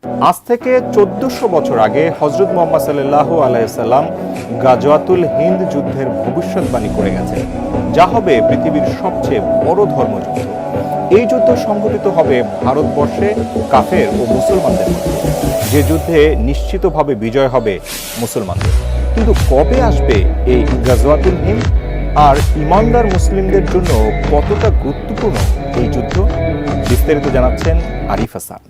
আজ থেকে 1400 বছর আগে হযরত মুহাম্মদ সাল্লাল্লাহু আলাইহি সাল্লাম গাজওয়াতুল হিন্দ যুদ্ধের ভবিষ্যৎবাণী করে গেছেন, যা হবে পৃথিবীর সবচেয়ে বড় ধর্মযুদ্ধ। এই যুদ্ধ সংঘটিত হবে ভারতবর্ষে কাফের ও মুসলমানদের মধ্যে, যে যুদ্ধে নিশ্চিতভাবে বিজয় হবে মুসলমানদের। কিন্তু কবে আসবে এই গাজওয়াতুল হিন্দ, আর ইমানদার মুসলিমদের জন্য কতটা গুরুত্বপূর্ণ এই যুদ্ধ, বিস্তারিত জানাচ্ছেন আরিফ হাসান।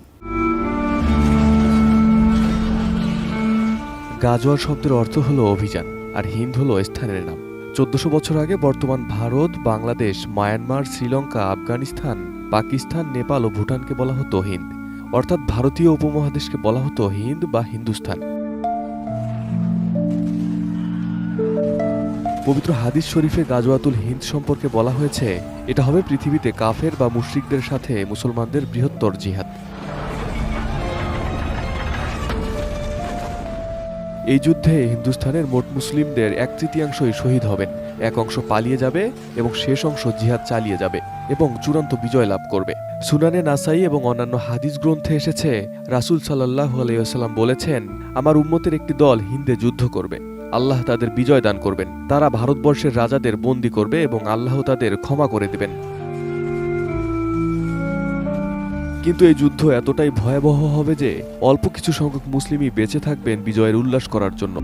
গাজওয়ার শব্দের অর্থ হলো অভিযান, আর হিন্দ হলো স্থানের নাম। 1400 বছর আগে বর্তমান ভারত, বাংলাদেশ, মায়ানমার, শ্রীলঙ্কা, আফগানিস্তান, পাকিস্তান, নেপাল ও ভুটানকে বলা হতো হিন্দ, অর্থাৎ ভারতীয় উপমহাদেশকে বলা হতো হিন্দ বা হিন্দুস্তান। পবিত্র হাদিস শরীফে গাজওয়াতুল হিন্দ সম্পর্কে বলা হয়েছে, এটা হবে পৃথিবীতে কাফের বা মুশরিকদের সাথে মুসলমানদের বৃহত্তর জিহাদ। এই যুদ্ধে হিন্দুস্তানের মোট মুসলিমদের 1/3 শহীদ হবেন, এক অংশ পালিয়ে যাবে এবং শেষ অংশ জিহাদ চালিয়ে যাবে এবং চূড়ান্ত বিজয় লাভ করবে। সুনানে নাসাই এবং অন্যান্য হাদিস গ্রন্থে এসেছে, রাসূল সাল্লাল্লাহু আলাইহি ওয়াসাল্লাম বলেছেন, আমার উম্মতের একটি দল হিন্দে যুদ্ধ করবে, আল্লাহ তাদের বিজয় দান করবেন। তারা ভারতবর্ষের রাজাদের বন্দী করবে এবং আল্লাহ তাদের ক্ষমা করে দেবেন। কিন্তু এই যুদ্ধ এতটাই ভয়াবহ হবে যে অল্প কিছু সংখ্যক মুসলিমই বেঁচে থাকবেন বিজয়ের উল্লাস করার জন্য।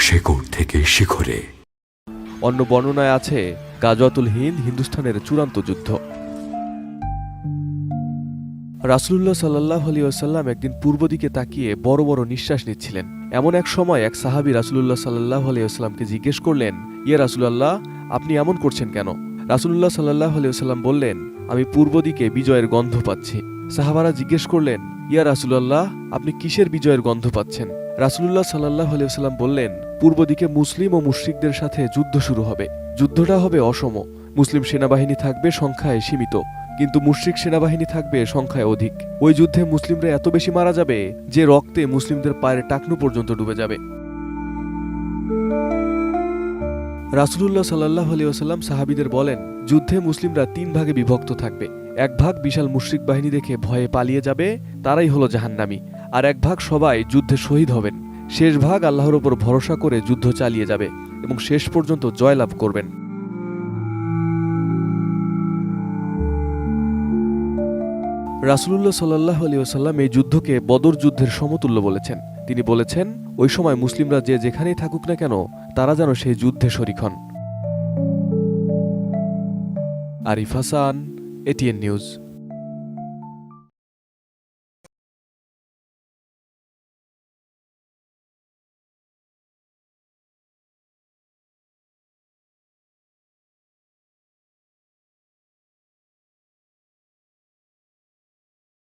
শেকড় থেকে শিখরে। অন্য বর্ণনায় আছে, গাজওয়াতুল হিন্দ হিন্দুস্তানের চূড়ান্ত যুদ্ধ। রাসূলুল্লাহ সাল্লাল্লাহু আলাইহি ওয়াসাল্লাম একদিন পূর্ব দিকে তাকিয়ে বড় বড় নিঃশ্বাস নিচ্ছিলেন। এমন এক সময় এক সাহাবী রাসূলুল্লাহ সাল্লাল্লাহু আলাইহি ওয়াসাল্লামকে জিজ্ঞেস করলেন, ইয়া রাসূলুল্লাহ, আপনি এমন করছেন কেন? রাসূলুল্লাহ সাল্লাল্লাহু আলাইহি ওয়াসাল্লাম বললেন, আমি পূর্ব দিকে বিজয়ের গন্ধ পাচ্ছি। সাহাবারা জিজ্ঞেস করলেন, ইয়া রাসূলুল্লাহ, আপনি কিসের বিজয়ের গন্ধ পাচ্ছেন? রাসূলুল্লাহ সাল্লাল্লাহু আলাইহি ওয়াসাল্লাম বললেন, পূর্ব দিকে মুসলিম ও মুশরিকদের সাথে যুদ্ধ শুরু হবে। যুদ্ধটা হবে অসম। মুসলিম সেনাবাহিনী থাকবে সংখ্যায় সীমিত, কিন্তু মুশরিক সেনাবাহিনী থাকবে সংখ্যায় অধিক। ওই যুদ্ধে মুসলিমরা এত বেশি মারা যাবে যে রক্তে মুসলিমদের পায়ের টাকনু পর্যন্ত ডুবে যাবে। রাসূলুল্লাহ সাল্লাল্লাহু আলাইহি ওয়াসাল্লাম সাহাবীদের বলেন, যুদ্ধে মুসলিমরা 3 ভাগে বিভক্ত থাকবে। এক ভাগ বিশাল মুশরিক বাহিনী দেখে ভয়ে পালিয়ে যাবে, তারাই হলো জাহান্নামী। আর এক ভাগ সবাই যুদ্ধে শহীদ হবেন। শেষ ভাগ আল্লাহর উপর ভরসা করে যুদ্ধ চালিয়ে যাবে এবং শেষ পর্যন্ত জয়লাভ করবেন। রাসূলুল্লাহ সাল্লাল্লাহু আলাইহি ওয়াসাল্লাম এই যুদ্ধকে বদর যুদ্ধের সমতুল্য বলেছেন। তিনি বলেছেন, ওই সময় মুসলিমরা যে যেখানেই থাকুক না কেন, তারা যেন সেই যুদ্ধে শরীক হন। Arif Hasan, ATN news.